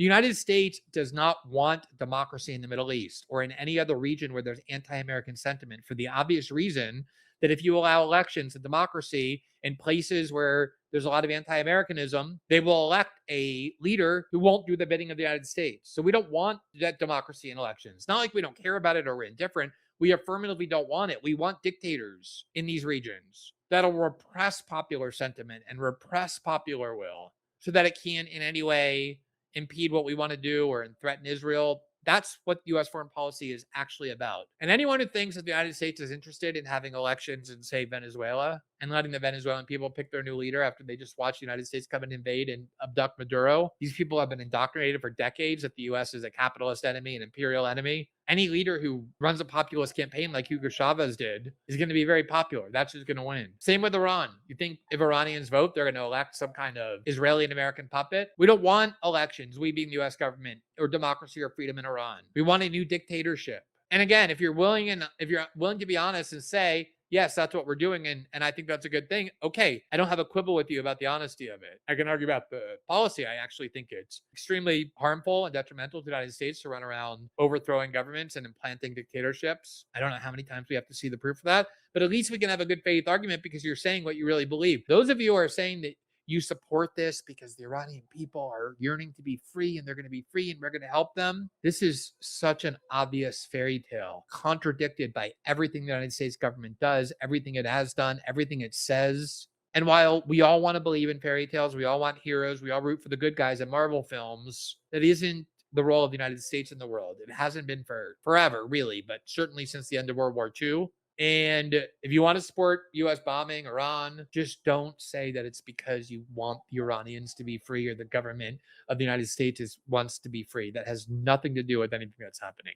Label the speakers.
Speaker 1: The United States does not want democracy in the Middle East or in any other region where there's anti-American sentiment, for the obvious reason that if you allow elections and democracy in places where there's a lot of anti-Americanism, they will elect a leader who won't do the bidding of the United States. So we don't want that democracy in elections. It's not like we don't care about it or we're indifferent. We affirmatively don't want it. We want dictators in these regions that'll repress popular sentiment and repress popular will so that it can't in any way impede what we want to do or threaten Israel. That's what US foreign policy is actually about. And anyone who thinks that the United States is interested in having elections in, say, Venezuela and letting the Venezuelan people pick their new leader after they just watched the United States come and invade and abduct Maduro, these people have been indoctrinated for decades that the US is a capitalist enemy, an imperial enemy. Any leader who runs a populist campaign like Hugo Chavez did is going to be very popular. That's who's going to win. Same with Iran. You think if Iranians vote, they're going to elect some kind of Israeli and American puppet? We don't want elections, we being the US government, or democracy or freedom in Iran. We want a new dictatorship. And again, if you're willing to be honest and say, yes, that's what we're doing, and I think that's a good thing, okay, I don't have a quibble with you about the honesty of it. I can argue about the policy. I actually think it's extremely harmful and detrimental to the United States to run around overthrowing governments and implanting dictatorships. I don't know how many times we have to see the proof of that, but at least we can have a good faith argument because you're saying what you really believe. Those of you who are saying that you support this because the Iranian people are yearning to be free and they're going to be free and we're going to help them. This is such an obvious fairy tale, contradicted by everything the United States government does, everything it has done, everything it says. And while we all want to believe in fairy tales, we all want heroes, we all root for the good guys in Marvel films, that isn't the role of the United States in the world. It hasn't been for forever, really, but certainly since the end of World War II. And if you want to support US bombing Iran, just don't say that it's because you want the Iranians to be free or the government of the United States wants to be free. That has nothing to do with anything that's happening.